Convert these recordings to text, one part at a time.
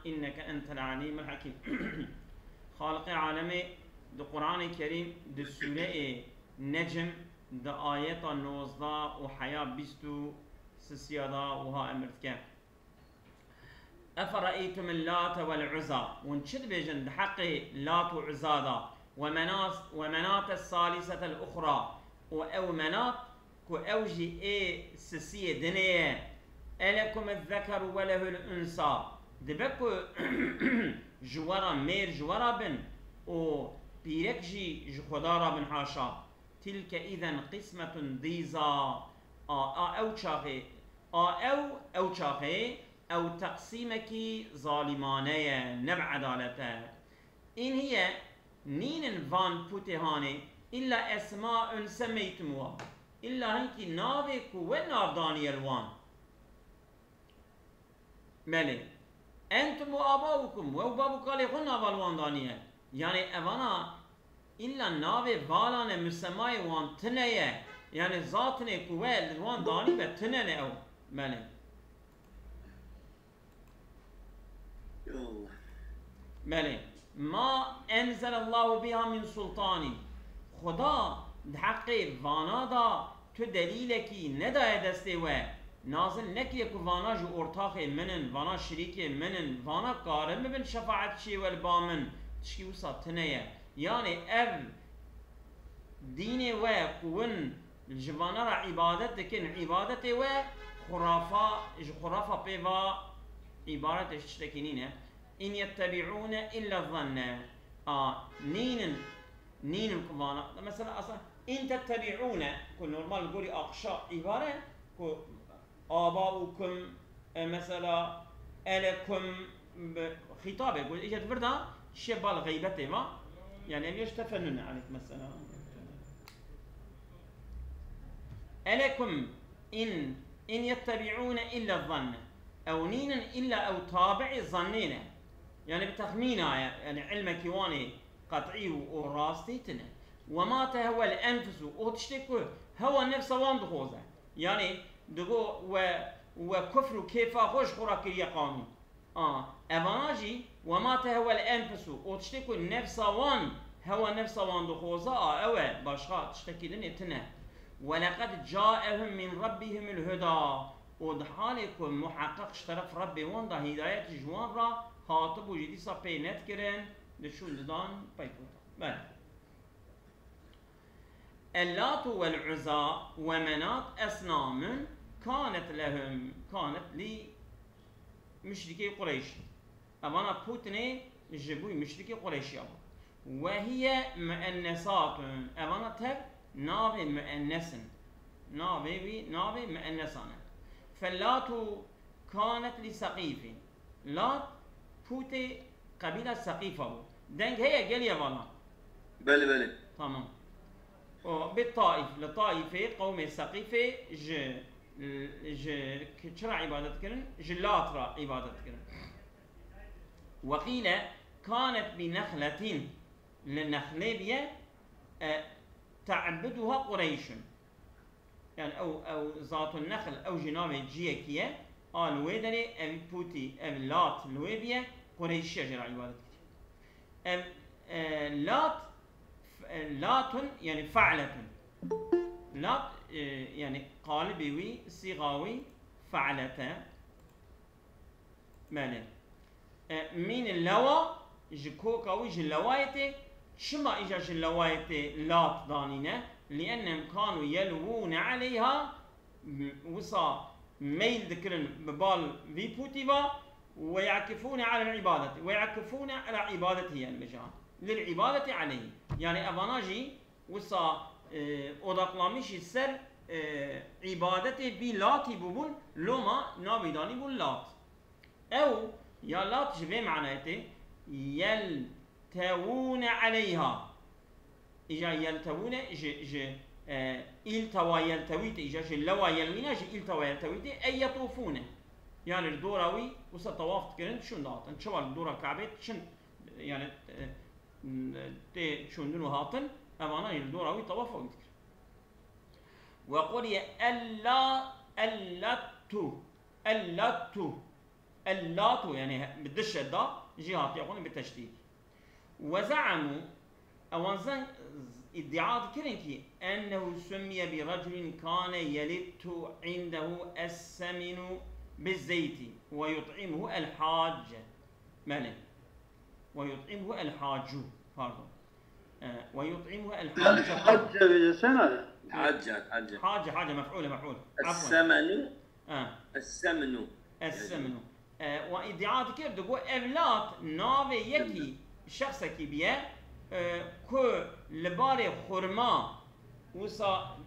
إنك أنت العليم الحكيم. خالق عالمي دو قرآن الكريم دو سورة نجم دو آيات 19 وحياة بيستو سسيادا وها أمرتك. أفرأيتم اللات والعزى ونشد بيجن حق لات وعزادا ومنات الثالثة الأخرى أو منات كو أوجي إيه سسية دنيا ألكم الذكر وله الأنثى دبكو جوارا مير جوارا بن و بيركجي جخدارا بن حاشا تلك إذن قسمة ضيزى أو شاخي أو شاخي أو تقسيمك ظالمانية نبع عدالته إن هي نين فان بوتهاني إلا أسماء سميتموها إلا هنكي نابك وناب دانيال وان مالي أنتم وآباؤكم وأبابك لكم نابالوان دانيال يعني أبانا إلا نابي فالان مسماي وان تنية يعني ذاتني كوال وان داني بتنية أو مالي مالي ما أنزل الله بها من سلطاني خدا حقي فانا دا تو دليلكي نداية دستي و نازل نكي كو فانا جو ارتاقي منن فانا شريكي منن فانا قارم بن شفاعت شي والبامن تشكي وصا تنية يعني اف ديني و قون الجوانا را عبادت دكن عبادتي و خرافة بيوا عبارة اشتكينين إن يتبعون إلا الظن نين كفانا مثلا أصلا إن تتبعون كل نورمال قولي أقشاء عبارة كو آباؤكم مثلا ألكم خطابة يقول إيش تفردا شبال غيبته ما يعني أبيش تفنن عليك مثلا ألكم إن يتبعون إلا الظن أو نين إلا أو تابع ظنينا يعني بتخمينها يعني علمك يواني قطعي وراستي تنه وما تهوى الأنفس وتشتكو هو النفس وان دخوزه يعني دقو وكفر كيف خوش خوراك يقامي أبناجي وما تهوى الأنفس وتشتكو النفس وان هو النفس وان دخوزه أوه باشخاط تشتكي لني تنه ولقد جاءهم من ربهم الهدى ودحالكم محقق اشترف ربي وان دا هداية جوان را خاطب وجدي صا بينت كرن لشون دان بايكوتا بله اللات والعزى ومنات أصنام كانت لمشركي قريش أبانا بوتني جبوي مشركي قريش يابا وهي مؤنسات أبانا تب نابي مؤنسن نابي مؤنسان فاللات كانت لسقيف لات بوتي قبيلة سقيفة دنك هي قال يا بالا بله تمام بالطائف لطائفة قوم سقيفة كشرع عبادة كرن جلات را عبادة كرن وقيل كانت بنخلة للنخلة بيه تعبدها قريش يعني أو ذات النخل أو جناب جيكية الويدني أو بوتي أو لات الويبية قريشية جرى عبادة لات يعني فعلة لات يعني قالبي صيغاوي فعلة ماله من اللوا جكوكاوي جلوايته شما إجا جلوايته لات دانينه لأنهم كانوا يلوون عليها وصا ميل ذكرن ببال في بوتيبا ويعكفون على العبادة ويعكفون على عبادته المجان للعبادة عليه يعني أباناجي وصا أدقلاميش السر عبادته بلاتي ببون لما نابداني بون لات أو يا لات جبه معناته يلتوون عليها إجا يلتوون إلتوا يلتويت إجا جلوا يلوينا إلتوا يلتويت أي يطوفون يعني الدوراوي وصا طواف تكرن شون داتن شوال الدورا كعبت شن يعني تي شون دنو هاتن أمانا الدوراوي طواف ويتكر وقل يا اللاتو اللات يعني بدش الضاء جهات يقولون بالتشديد. وزعموا أوانزان ادعاء كرنكي أنه سمي برجل كان يلت عنده السمن بالزيت ويطعمه الحاج ماله ويطعمه الحاج pardon ويطعمه الحاج حاجة سنة حاجة مفعول السمن السمن وادعاء كيف تقول أولاد ناوي يكي شخص كي بيه كو لباري خرما وصا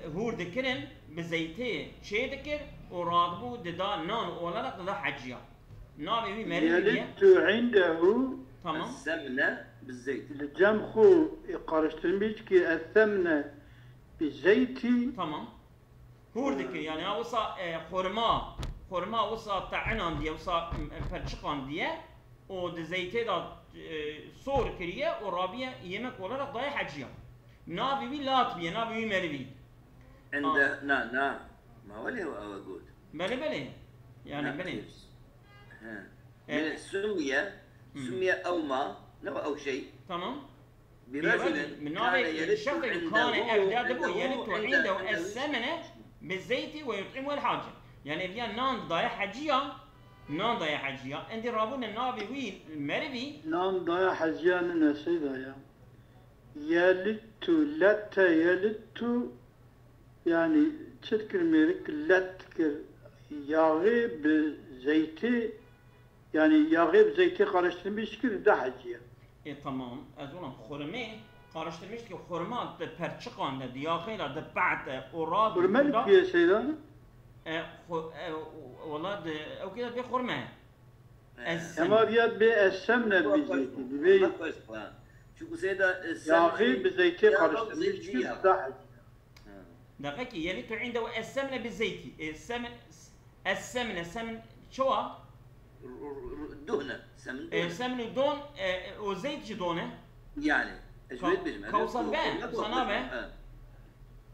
هور دكرن بزيتي شي دكر ورادبو ددا نان ولا ددا حجيا ناوي وي مريم يلت عنده تمام السمنة بالزيت الجمخو قارشترميش كي الثمنة بالزيت تمام هور دكر يعني وصا خرما وصا طعنان دي وصا فرشقان دي و دزيتي دا صور كريه ورابيه يمك ولا ضايع حجيا نابي وي لاتبيه نابي وي مريبي عند نا ما ولي هو اقول بلي يعني بلي من سمي او ما او شيء تمام برجل من نوع الشخص اللي كان أجداده يلت عنده السمنة بالزيت ويطعمه الحاجة يعني بيان نان ضايع حجيا عندي رابون النابي وي المربي نان ضايع حجيا نسيدا يا يلت يعني تذكر ميرك لتكر ياغي بزيتي يعني ياغي بزيتي قارشترميش كر ده حجيا tamam أزولم خرمه قارشترميش كي خرما تبرشقان ده ياغي لا ده بعد أوراد خرما كي سيدا والله او كده في خرمه اما بياد بالسمنه بالزيت شو سيدا يا اخي بزيتي قارشترميش كر ده دقيقة يلت عنده السمنة بالزيت السمن شو دهنة سمن دون وزيت دونه يعني شوية بجمع كوصل بان صنابه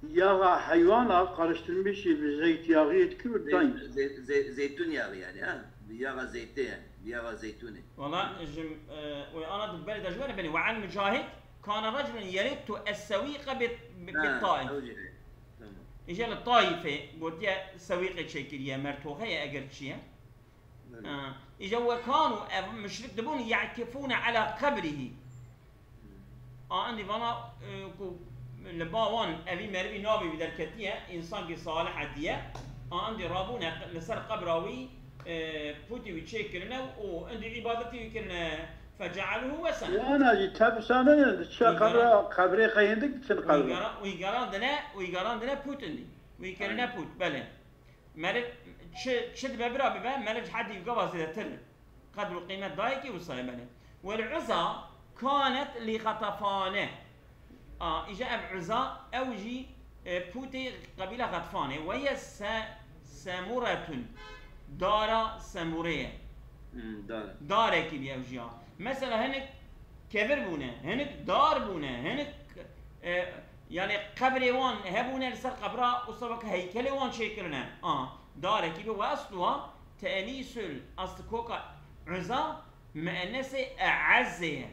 يا حيوانات قارشترميش بالزيت يا غي تكبر دايم زيتون يعني بياغا زيتين يعني بياغا زيتوني والله وانا بالبلد اجواني بني وعن مجاهد كان رجل يلت السويقة بالطائف اجى للطائفة قلت يا سويقة شكلية مرتوخة يا اجر شيء اجى وكانوا مشرك دبون يعكفون على قبره عندي فانا لباوان ابي مربي نابي بدركتيه انسان كي صالح عديه عندي رابونه لسر قبراوي بوتي ويتشكرنا وعندي عبادتي يكرنا فجعله وثنا وانا جيت بسانه قبري قيندك تنقل ويقارن دنا بوتني ويكرنا بوت بله مرد شد ببرا ببا مرد حد يقبض تر قدر القيمه دايكي وصايب بله والعزى كانت لغطفانه اجا عزى اوجي بوتي قبيله غطفانه وهي ساموره دارا ساموريه داره كي بيوجيا مثلا هنك كبر بونه هنك دار بونه هنك يعني قبر وان هبونه لسر قبره وصبك هيكل وان شكلنا داره كي واصلها تانيس الاصل كوكا عزى مؤنث اعزه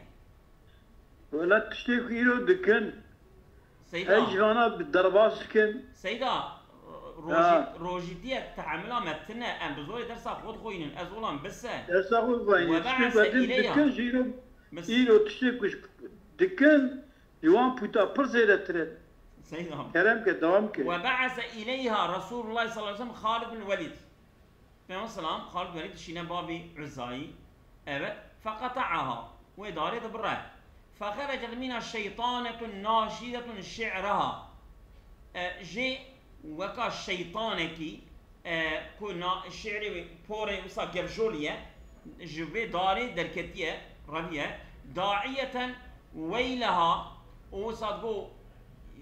ولا تشتكي يرو دكن سيدا اجوانا بالضربات سكن سيدا روجيتية تعاملها متنا ام بزول درسا خود خوينن ازولان بس درسا خود خوينن وبعث اليها دكن جيرو يرو تشتكي دكن يوان بوتا برزيرة ترد سيدا كلام كدوام كده وبعث اليها رسول الله صلى الله عليه وسلم خالد بن الوليد فيما السلام خالد بن الوليد شينا بابي عزاي فقطعها ودارت بالراه فخرجت منها شيطانة ناشدة شعرها جي وكا شيطانكي كنا الشعر بوري وصا جرجولية جوبي داري دركتية ربية داعية ويلها وصادقو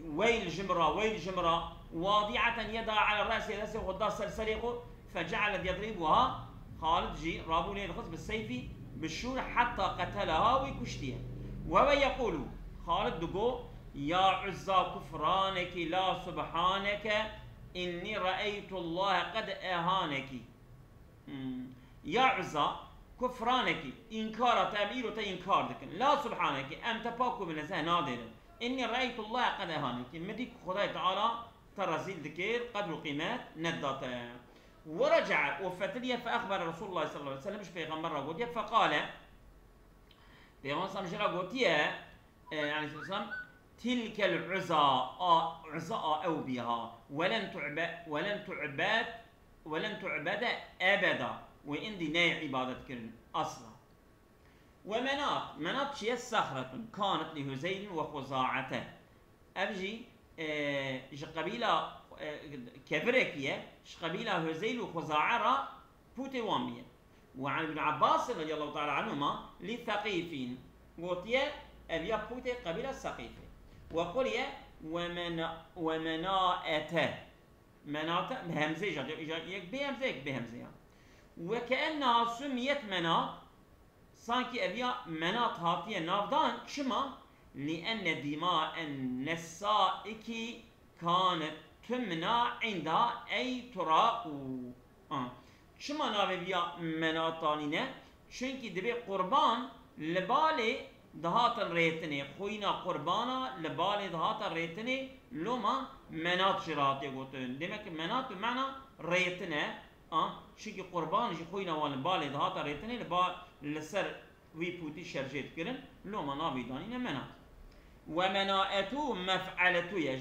ويل جمرة واضعة يدها على الرأس يدها وقدا سلسليقو فجعلت يضربها خالد جي رابوني الخص بالسيف بالشور حتى قتلها ويكشتيها وهو يقول خالد دقو يا عزى كفرانك لا سبحانك إني رأيت الله قد أهانك يا عزى كفرانك إنكار تأمير تإنكار دكن لا سبحانك أم تباكو من نزه نادر إني رأيت الله قد أهانك مديك خداي تعالى ترازيل ذكر قدر قيمات نداته ورجع وفتليه فأخبر رسول الله صلى الله عليه وسلم مش بيغمبر قوتيه فقال بيغمبر صلى الله عليه وسلم يعني صلى الله عليه وسلم تلك العزاء أو بها ولن تعبد أبدا وإندي ناي عبادة كرن أصلا ومناط شيء صخرة كانت لهزيل وخزاعته أبجي قبيلة كبركية قبيلة هزيل وخزاعة را بوتي وامية وعن ابن عباس رضي الله تعالى عنهما للثقيفين قوتيه أبيا بوتي قبيلة الثقيفة وقوليه ومناءته مناطة بهمزة يك بهمزة وكأنها سميت مناط سانكي أبيا مناط هاتية نافدان شما لأن دماء النسائك كانت تمنع عندها أي تراق شما نافبيا مناطانينه چونكي دبي قربان لبالي دهات الريتني خوينا قربانا لبالي دهات الريتني لما مناط شراتي قوتون دمك مناط بمعنى ريتنه چونكي قربان جي خوينا والبالي دهات الريتني لبال لسر وي بوتي شرجيت كرن لما نافي دانينه مناط ومناءته مفعلته يا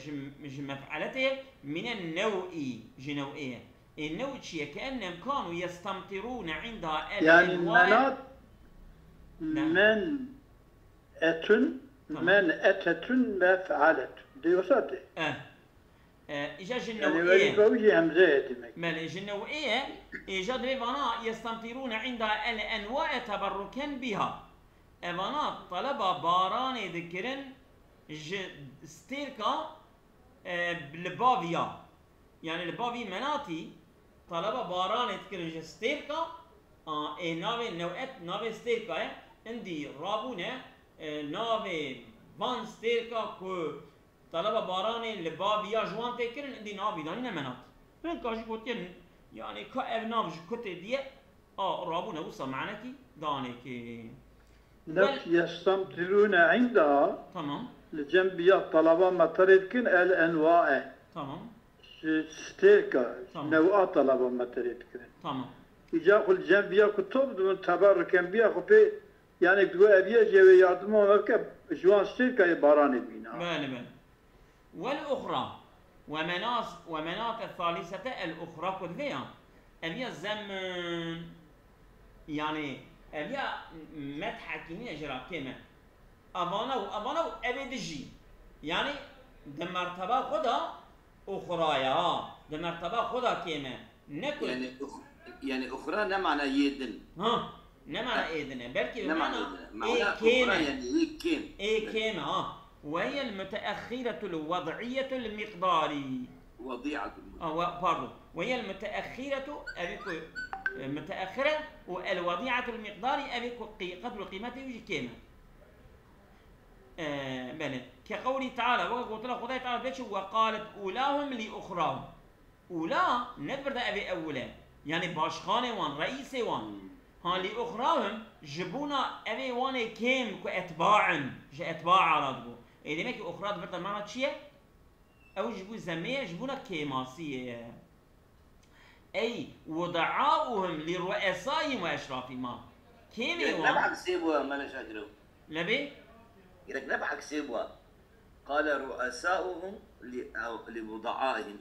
مفعلته من النوء جنوئيه النوء شيء كأنهم كانوا يستمطرون عندها يعني مناط من أتن مفعلت دي وصلت إجا جنوئيه يعني همزة دمك مال جنوئيه إجا دريفانا يستمطرون عندها الأنواع تبركا بها أبانا طلب باران ذكرن ستيركا لبافيا يعني لبافي مناطي طلب باران ذكرن ستيركا ناوي نوعات ناوي ستيركا عندي رابونه ناوي فان ستيركا كو طلب باران لبافيا جوان تكرن عندي ناوي داني مناط من كاش قلت يعني كأبناء كتة دي رابونه وصل معنا كي داني كي يستمطرون عندها تمام الجنبية طلبة ما تريدكن الأنواع تمام ستيركا نوع طلبة ما تريدكن تمام إجا قل جنبية كتب دون تبركن بيا خبي يعني تقول أبيا جوي يعدمون مركب جوان ستيركا يباراني بينا بله والأخرى ومناط الثالثة الأخرى كذبيا أبيا الزمن يعني أبيا متحكمين أجرا كما أبانو أبي دجي يعني دمرتبا خدا أخرايا دمرتبا خدا كما نكل يعني أخرى نمعنى يدن نمعنى يدن بلكي بمعنى كيما يعني كيم كيما وهي المتأخرة الوضعية المقداري وضيعة باردو وهي المتأخرة أبيكو متأخرة والوضيعة المقدار أبيكو قدر قيمته يجي كيما بله كقوله تعالى وقلت له خداي تعالى بيش وقالت أولاهم لأخراهم أولا نبرد أبي أولا يعني باشخاني وان رئيسي وان ها لأخراهم جبونا أبي وان كيم كأتباعن أتباع عرضو إذا ماكي أخرى دبرت المعنى تشيه أو جبو زمية جبونا كيماسية أي وضعاؤهم لرؤسائهم وأشرافهم كيمي وان نبعك سيبوا ما نشاكروا لبي يقولك نبعك سيبوا قال رؤساؤهم لوضعائهم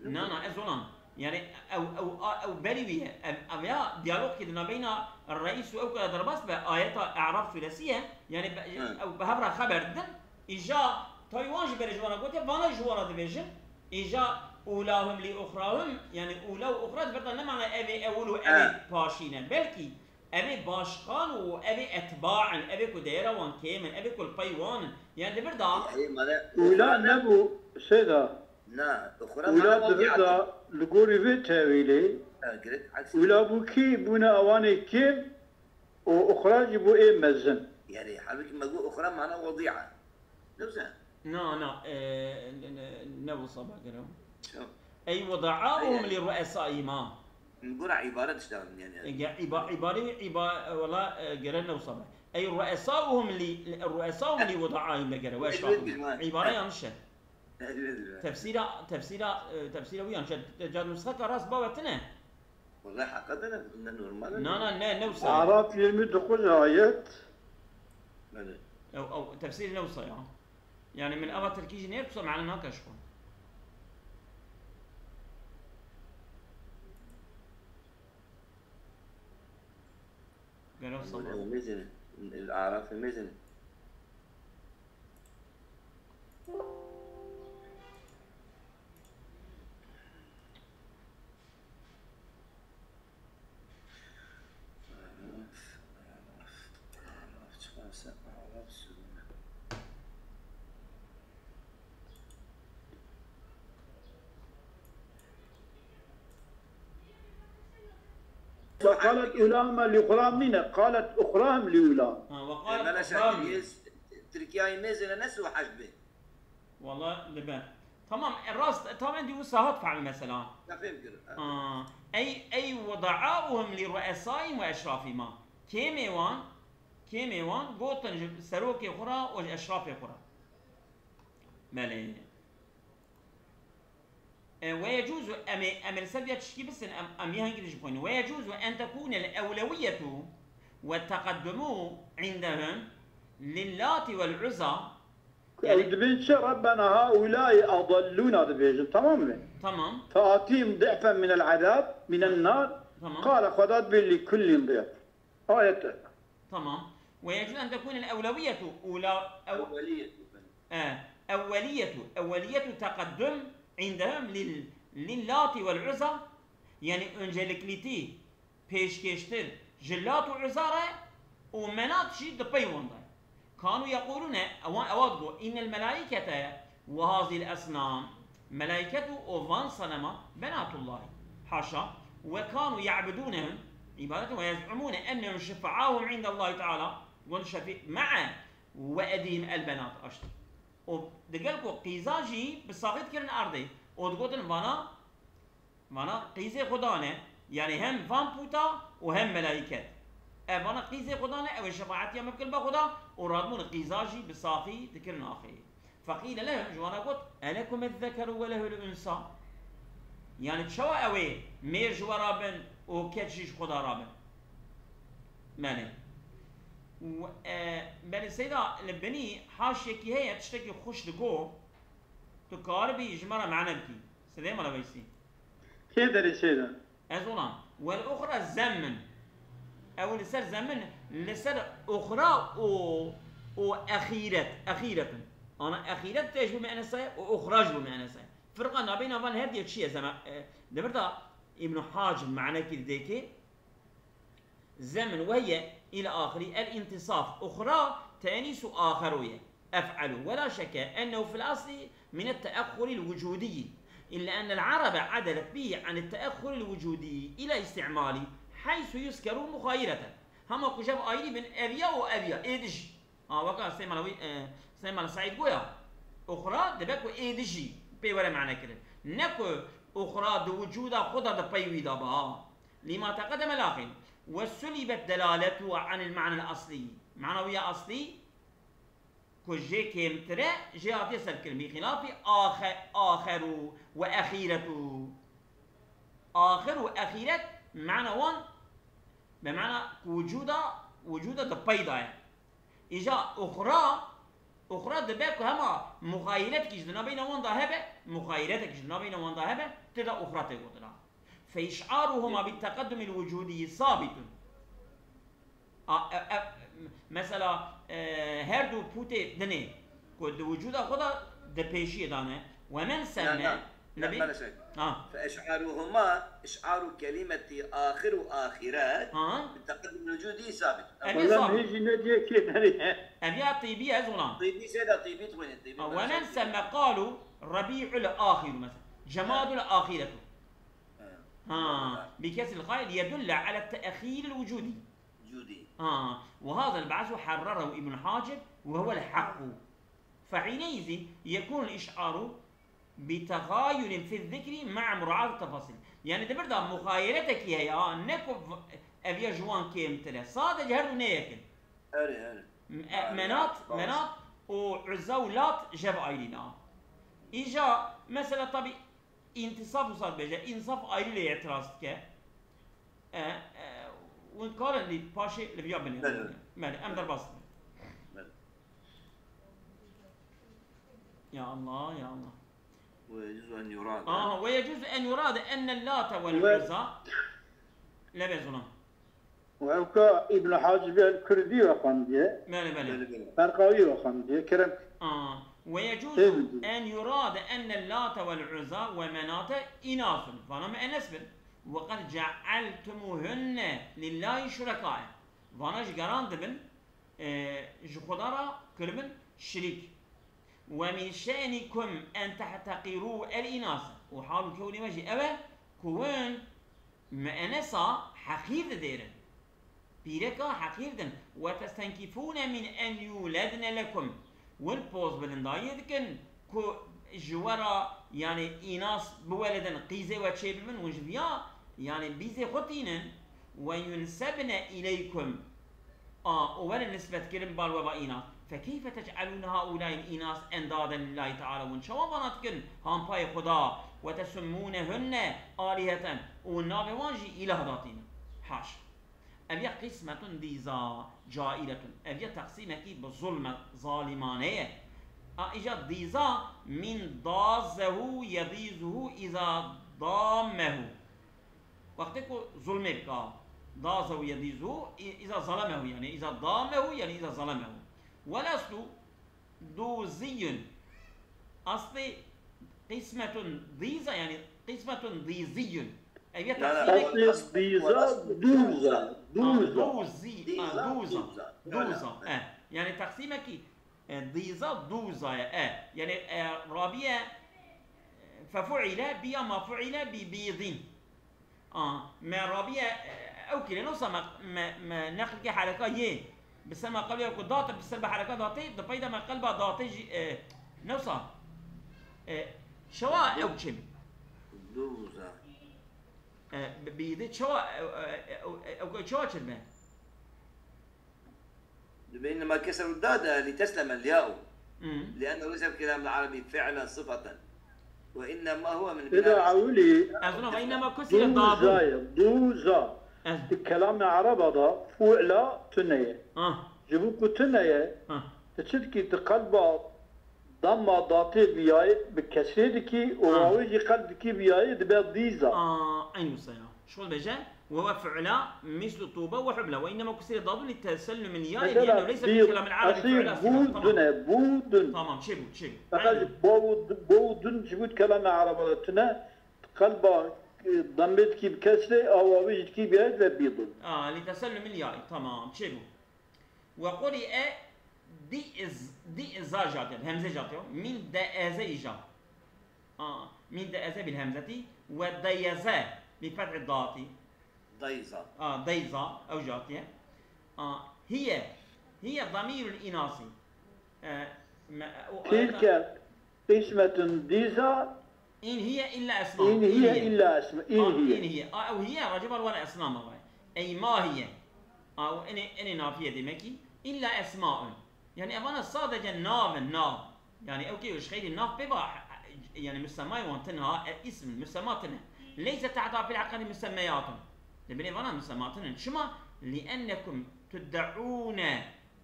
نا أزولان يعني أو بلوية أبيا ديالوج كده بين الرئيس أو كده درباس بآيات أعراف ثلاثية يعني أو بهبرة خبر دن إجا تايوان جبر جوانا قلت فانا جوانا دبيجن إجا أولاهم لأخراهم يعني أولا وأخرى تبرد نمعنى أبي أول وأبي باشينا بلكي أبي باشقان وأبي أتباعا أبي كديرا وان كيمن أبي كل بايوان يعني تبرد أولا نبو سيدا نا أخرى أولا تبرد لقوري في تاويلي أولا بوكي بونا أواني كيم وأخرى جبو إيه مزن يعني حبيبي ما أقول أخرى معنا وضيعة نوزان نبو صبا قالوا أي وضعاؤهم لرؤسائهم نقول عبارة تشتغل يعني عبارة والله قررنا وصبح أي رؤساؤهم اللي وضعائهم لقرا وأشرافهم عبارة ينشأ تفسيرا وينشأ جاد نسخة راس باوتنا والله حقيقة إنه نورمال لا نوصل أعراف يدخل آيات أو تفسير نوصل يعني من أبا تركيز نيركسو معنا كشفون قالوا صبر ميزنة الأعراف ميزنة فقالت أولام لأخرام منها قالت أخرام لأولام وقال أخرام تركيا ميزنة نسوا حجبه والله لبان تمام الراس طبعا دي وساهات فعل مثلا أي وضعاؤهم لرؤسائهم وأشرافهم كيميوان قوتن سروكي أخرى وأشرافي أخرى مالي ويجوز أمر سبيا تشكي بس أم يهنجلش بوين ويجوز أن تكون الأولوية والتقدم عندهم للات والعزى يعني دبيش ربنا هؤلاء أضلونا دبيش تمام فآتيهم ضعفا من العذاب من النار قال خذت لكل ضعف آية تمام ويجوز أن تكون الأولوية أولية تقدم عندهم للات والعزى يعني انجلكليتي بيشكشتر جلات وعزارة ومنات شيء دبيون كانوا يقولون أوادقوا إن الملائكة وهذه الأصنام ملائكة وفان صنم بنات الله حاشا وكانوا يعبدونهم عبادة ويزعمون أنهم شفعاهم عند الله تعالى والشفيع مع وأديهم البنات أشتر ودقلقوا قيزاجي بالصاغيت كرن أرضي ودقوتن وانا قيزي خدانه يعني هم فان بوتا وهم ملائكة وانا قيزي خدانه او شفاعتي هم بكل بخدا ورادمون قيزاجي بالصافي ذكرن آخره فقيل لهم جوانا قلت ألكم الذكر وله الأنثى يعني تشوى اوي مير جوا رابن وكتشيش خدا رابن مالي بل السيدة لبني حاشيكي هي تشتكي خوش دقو تكاربي جمرة معنا بكي سيدة مالا بيسي كده لسيدة أزولان والأخرى الزمن أو لسر زمن لسر أخرى أخيرة أنا أخيرة تجبو معنى سايا وأخرى جبو معنى سايا فرقا نابين أفان هردي تشيء زمان دبرتا ابن حاجم معنى كده ديكي زمن وهي إلى آخر الانتصاف أخرى تأنيس آخروية أفعل ولا شك أنه في الأصل من التأخر الوجودي إلا أن العرب عدلت به عن التأخر الوجودي إلى استعماله حيث يذكر مخايرة هم كشف آيري من أبيا وأبيا إيدج وقال سيما سعيد قويا أخرى دبكو إيدجي بيورا معنى كده نكو أخرى دو وجودا خدا دبيويدا بها لما تقدم الآخر وسلبت دلالته عن المعنى الأصلي معنوية أصلي كجي كيمترى جاءت يسأل كلمة خلاف آخر وأخيرة آخر وأخيرة معنى وان بمعنى وجودا دبيدا يعني إجا أخرى دباكو هما مخايلتك جدنا بين وان ذهبه مخايلتك جدنا بين وان ذهبه تدا أخرى تقول فإشعارهما بالتقدم الوجودي ثابت مثلا هردو بوتي دني كود وجود خدا دبيشي دانه ومن سمى لا شيء فإشعارهما إشعار كلمة آخر وآخرات بالتقدم الوجودي ثابت والله هيجي نديه كده أبيات طيبية أزولا طيبي سيدا طيبي طوين ومن سمى قالوا ربيع الآخر مثلا جماد الآخرة بكسر القائل يدل على التأخير الوجودي وهذا البعث حرره ابن حاجب وهو الحق فحينئذ يكون الإشعار بتغاير في الذكر مع مراعاة التفاصيل يعني دبردا مخايلتك هي نكو افيا جوان كيمتله صادق هردو نيكن مناط وعزا ولات جاب ايلينا اجا مثلا طبي انتصاف وصار بيجا انصاف ايلي اعتراضك وقال لي باشي اللي بيابني مالي امدر بس يا الله يا الله ويجوز ان يراد ويجوز ان يراد ان اللات والعزى لا بيزنا وعوكا ابن حاجب الكردي وخنديه مالي فرقاوي وخنديه كرم ويجوز ان يراد ان اللات والعزى ومناة اناث فانا ما انسبن وقد جعلتموهن لله شركاء فانا جران دبن جخدارا كربن شريك ومن شأنكم أن تحتقروا الإناث وحال كوني وجه أبا كون ما أنسا حقير ديرن بيركا حقير دن وتستنكفون من أن يولدن لكم والبوز بلنداية دكن كو جوارا يعني إناث بولدن قيزة وتشيب من وجبيا يعني بيزي خطينن وينسبن إليكم ولا نسبة كلم بالوبا إناث فكيف تجعلون هؤلاء الإناث أندادا لله تعالى وانشوا بناتكن هم باي خدا وتسمونهن آلهة والنابي وانجي إله ذاتين حاش أبيا قسمة ديزا جائلة أبيا تقسيمة بالظلم ظالمانية إجا ديزا من ضازه يضيزه إذا ضامه وقتكو ظلمه بكا ضازه يضيزه إذا ظلمه يعني إذا ضامه يعني إذا ظلمه والأصل دوزي أصلي قسمة ضيزة يعني قسمة ضيزي أي تقسيم ضيزة دوزة يعني تقسيمك ضيزة دوزة يعني رابية ففعل بيا ما فعل ببيض ما رابية أو كلا نوصى ما نخلق حركة يه بس ما قبل يكون ضاطي بس بحركات ضاطي دبيدا ما قلبها ضاطي نوصى شواء أو شيء دوزة بيدي شواء أو شواء شربه بينما كسر الدادة لتسلم الياء لأنه ليس الكلام العربي فعلا صفة وإنما هو من بناء عولي وإنما كسر الضاد دوزة الكلام العرب هذا فعلا تنية جبوكو تنية تشدكي تقلب ضم ضاطي بياي بكسيدكي وواويجي قلبكي بياي دبا ضيزة أين وصيا شو بجا وهو فعلا مثل طوبة وحبلة وإنما كسر الضاد للتسلم من ياي لأنه ليس في الكلام العربي فعلا بودن تمام شبو بودن جبوت كلام العرب تنا تقلب ضمتكي بكسره أو وجدكي بهذا بيض لتسلم الياء تمام شبو وقرئ دي إزاجات الهمزة جاتيو من دأزيجا من دأزة بالهمزة وديزة بفتح الضاطي ضيزة ضيزة أو جاتية هي ضمير الإناثي تلك قسمة ديزة إن هي إلا أسماء إن هي أو هي رجبا ولا أسماء أي ما هي أو إني نافية دمكي إلا أسماء يعني أبانا صادقا ناف يعني أوكي وش خير الناف بيبا يعني مسمى وانتنها اسم مسماتنا ليس تحتها في العقل مسميات لبني أبانا مسماتنا شما لأنكم تدعون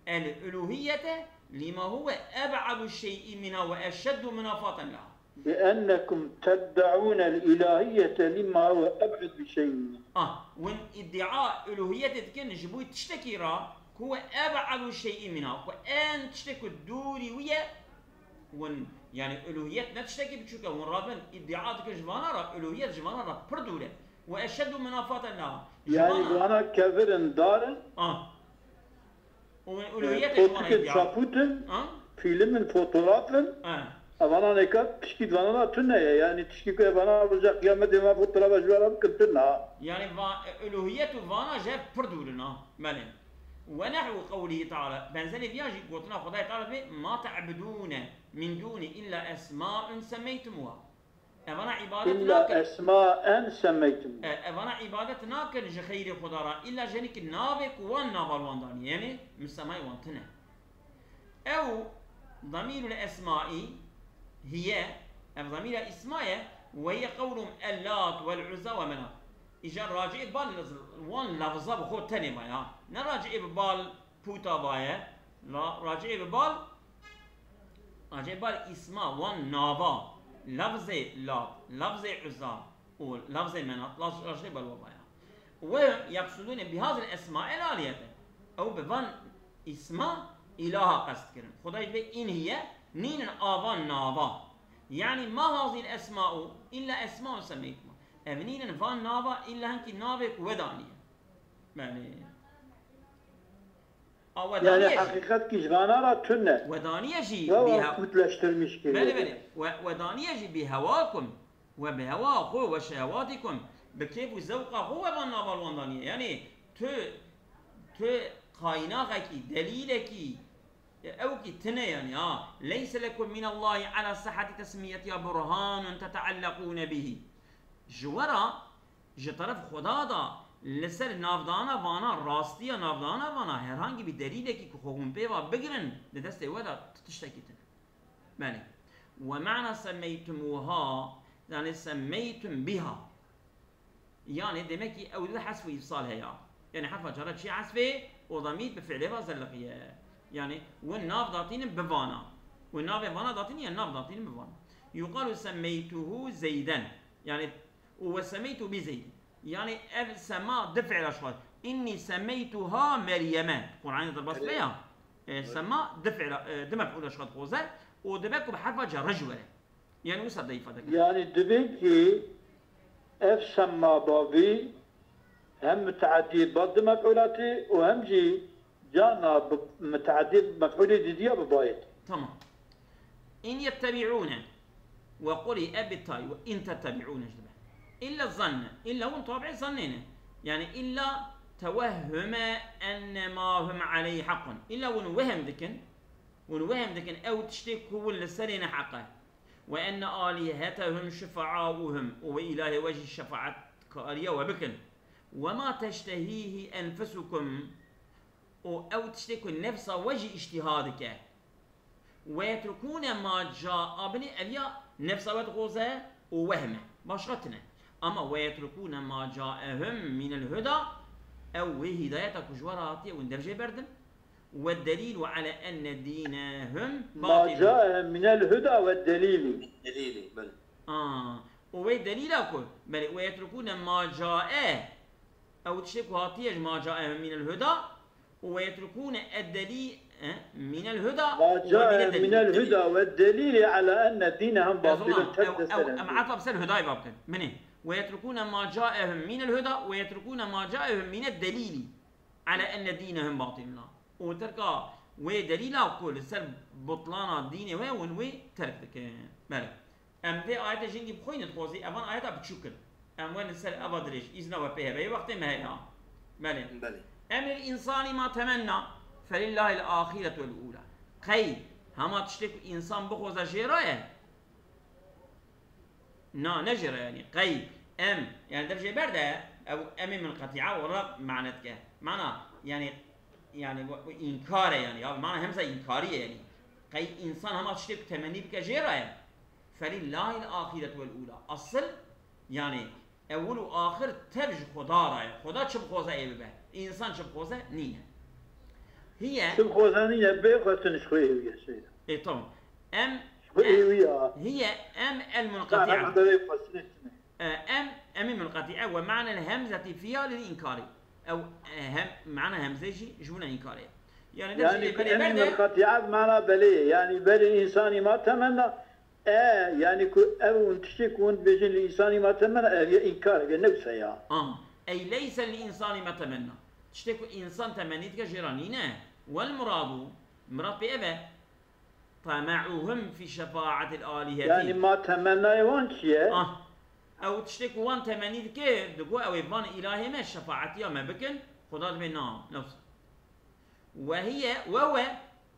الألوهية لما هو أبعد الشيء منها وأشد منافاة لها بأنكم تدعون الإلهية لما هو أبعد بشيء منها وإن ادعاء ألوهية تكن جبوي تشتكي هو أبعد شيء منها وأن تشتكي الدوري ويا ون يعني ألوهيتنا تشتكي بتشوكا ونرادن ادعاء جبانا ألوهية جبانا بردولة وأشد منافاة لها يعني جبانا كبر دار وألوهية جبانا ادعاء فيلم فوتوغراف أبانا نكات تشكي دوانا تنية يعني تشكي كأبانا رجع قيامة ما فوتوغراف جوانا بكتنا يعني ألوهية فانا جاب بردولنا مالين ونحو قوله تعالى بنزل بياجي قلتنا خداي تعالى ما تعبدون من دون إلا أسماء سميتموها أفنا عبادة إلا أسماء سميتم أفنا عبادة ناكل جخير خدارا إلا جنك نابك وان نابل وان يعني مسمى وانتنا أو ضمير الأسماء هي ضمير الأسماء وهي قولهم اللات والعزى ومنات إجا راجع بال وان لفظة بخود تاني بايا نراجع ببال بوتا بايا راجع ببال اسماء وان نابا لفظ لات لفظ عزى ولفظ منات راجع بال وبايا ويقصدون بهذه الأسماء الآلية أو بفان اسماء إله قصد كرن خداي بي إن هي نين آبان نابا يعني ما هذه الأسماء إلا أسماء سميتم أبنين فان نابا إلا هنك نابك ودانية يعني يعني حقيقة كجبانا را تنة ودانية جي بها كتلشترمش كده بلي ودانية جي بهواكم وبهوا أخو وشهواتكم بكيف وزوق أخو وبان نابا الوندانية يعني تو قايناغك دليلك أو كتنة يعني ليس لكم من الله على صحة تسميتها برهان تتعلقون به جوارا جطرف خدا دا لسر نافدانا وانا راستيا نافدانا وانا هرهانگی بی دلیله که خوهم پیوا بگرن لدست ودا تشتكيتن مالي ومعنى سميتموها يعني سميتم بها يعني دمكي او ده حذف افصالها يعني حرف جرت شي حذفه وضمير بفعلها زلقيه يعني والناف داتين بفانا والناف فانا داتين يعني الناف داتين بفانا يقال سميته زيدا يعني وسميت بزيد يعني سما دفع الاشخاص اني سميتها مريم القران ضربت بها سما دفع دمع الاشخاص خوزه ودبك بحرف جر رجوله يعني وصل ضيفه يعني دبكي اف سما بابي هم متعدي بض مفعولاتي وهم جي جانا متعدي مفعولي ديديا ببايت تمام ان يتبعون وقولي ابتاي وان تتبعون إلا الظن إلا هو طابع ظننا يعني إلا توهم أن ما هم عليه حق إلا ونوهم ذكن أو تشتكوا لسرنا حقه وأن آلهتهم شفعاؤهم وإله وجه الشفاعة كارية وبكن وما تشتهيه أنفسكم أو تشتكوا النفس وجه اجتهادك ويتركون ما جاء ابني أبيا نفس وتغوزه ووهمه باشرتنا أما ويتركون ما جاءهم من الهدى أو هدايتك جواراتي وندرجة بردن والدليل على أن دينهم باطل ما جاءهم من الهدى والدليل بل ودليل أكو بل ويتركون ما جاء أو تشكوا هاتيج ما جاءهم من الهدى ويتركون الدليل من الهدى ما جاء من الهدى والدليل على أن دينهم باطل أو معطى بس الهدى باطل منه ويتركون ما جاءهم من الهدى ويتركون ما جاءهم من الدليل على أن دينهم باطل وتركا ودليل أقول سر بطلان الدين ونوي تركك ماله أم في آيات جنگي بخوين تخوزي أمان آيات بتشكل أم وين سر أبادريش إذن وبيه بأي وقت ما هي ماله أم الإنسان ما تمنى فلله الآخرة والأولى خي هما تشتك إنسان بخوزا جيرايه نجرى يعني قي ام يعني درجه برده او ام من قطيعه ورا معناتك معنى يعني انكار يعني معنى همزه انكاريه يعني قي انسان هم تشتك تمني بك جيره فلله الاخره والاولى اصل يعني اول واخر تبج خدا چه بخوزه ای به انسان چه بخوزه نيه هي چه بخوزه نيه بخوتنش خويه يا سيد اي طبعا هي ام المنقطعه ام المنقطعه ومعنى الهمزه فيها للانكار او معنى همزه جمله انكاريه يعني ام المنقطعه بمعنى بلي يعني بل الانسان ما تمنى يعني او تشكون بجن الانسان ما تمنى انكار نفسه يا اي ليس للانسان ما تمنى تشتكو انسان تمنيتك جيرانينه والمراد مراد بأبه طمعهم في شفاعة الآلهة يعني ما تمنى يوان شيء أو تشتكوا وان تمنيت كي دقوا أو يبان إلهي ما شفاعتي ما بكن خدا بنا نفس وهو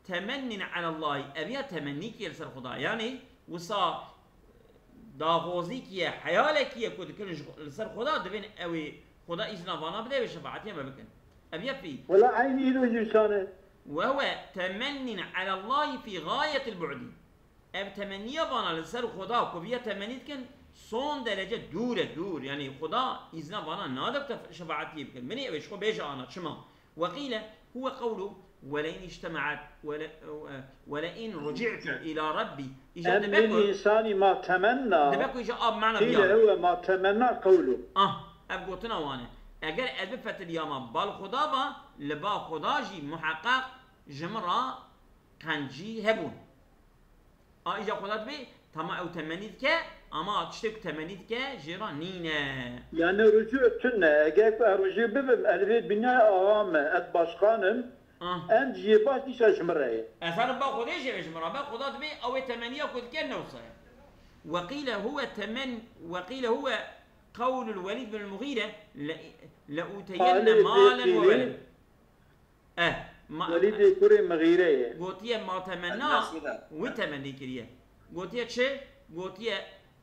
تمن على الله أبيا تمنيك يلسر خدا يعني وصا داغوزی کیه حیاله کیه کد کلش لسر خدا دبین اوی خدا إذن وانا بده بشفاعتي ما بكن أبي في ولا عين إله جلسانه وهو تمن على الله في غاية البعد أب تمنية وانا لسر خدا كبية تمنيت كن صون درجة دور يعني خدا إذن وانا نادب شفاعتي بكن مني أبيش خو بيش أنا شما وقيل هو قوله ولئن اجتمعت ولئن رجعت إلى ربي إجا الإنسان ما تمنى دبكو إجا أب معنا قيل هو ما تمنى قوله أب قوتنا وانا اگر البفت الياما بال خدا با لبا خدا جي محقق جمرا قنجي هبون اجا خدا بي تما او تمنيد كه اما تشتك تمنيد كه جيرا نينه يعني رجوع تنا اگر رجوع ببم البيت بناء اوام اتباشخانم ان جيباش نيش جمرا اثر با خدا جي جمرا با خدا بي او تمنيه كل كان نوصل وقيل هو قول الوليد بن المغيرة لأوتين مالا وولد وليد كوري مغيرة قوتيه ما تمنى وتمني كريه قوتيه چه؟ قوتيه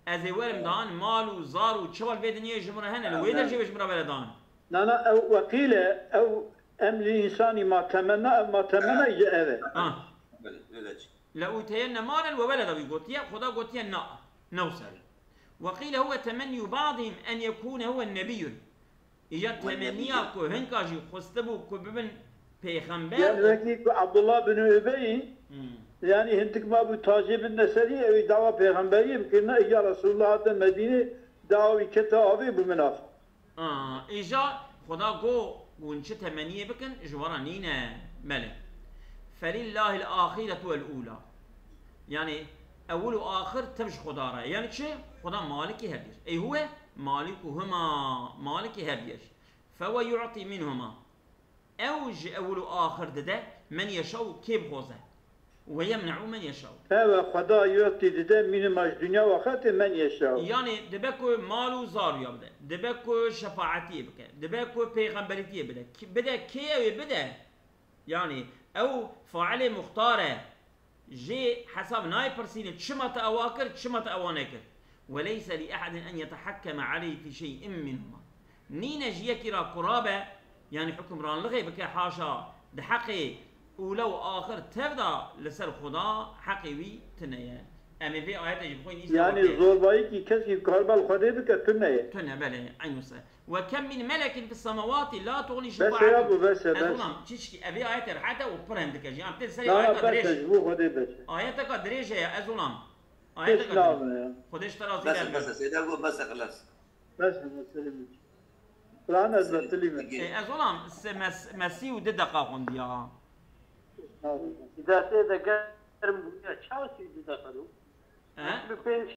از ورم دان مال و زار و چوال في دنيا جمره هن الويدر جيب جمره بلدان لا وقيل او ام الانسان ما تمنى يجي هذا لأوتين مالا وولد قوتيه خدا قوتيه نوصل وقيل هو تمني بعضهم أن يكون هو النبي إجا تمنيا كو هنكاجي خستبو كو ببن پیغمبر يعني عبد الله بن أبي يعني هنتك ما بو تاجب النسلي أو دعوة پیغمبري يمكن إجا رسول الله المدينة دعوة كتابي بمناف إجا خدا قو ونش تمنية بكن جوارا نينا ملك فلله الآخرة والأولى يعني أول وآخر تبش خدا را يعني شيء خدا مالكي هبيش أي هو مالكهما مالكي هبيش فهو يعطي منهما أوج أول وآخر ده من يشاء كيف خوزه ويمنع من يشاء هو خدا يعطي ده من الدنيا وقت من يشاء يعني دبكو مالو زار يبدا دبكو شفاعتي بك دبكو پیغمبرتي بدا كي بدا يعني أو فاعل مختاره جي حسب ناي برسيني شمت أواكر شمت أوانكر وليس لأحد أن يتحكم عليه في شيء منهما نينا جيكرا قرابة يعني حكم ران لغي بك حاشا ده حقي ولو آخر تبدا لسر خدا حقي وي تنيا أما في آيات يجب يعني الزوربائي كي كسي كهربا الخدي بك تنيا بله عين وسا وكم من ملك في السماوات لا تغني شفاعتهم بس يا أبو بس تشكي أبي آيات حتى وبرهندك يا جماعة تنسي آيات دريش آياتك دريش يا أزولام آياتك دريش خدش ترى بس سيدا أقول بس خلاص بس مسلم الآن أزلت لي أزولام مسي ودد دقائق ديا إذا سيدا كرم شاو سيدا دقائق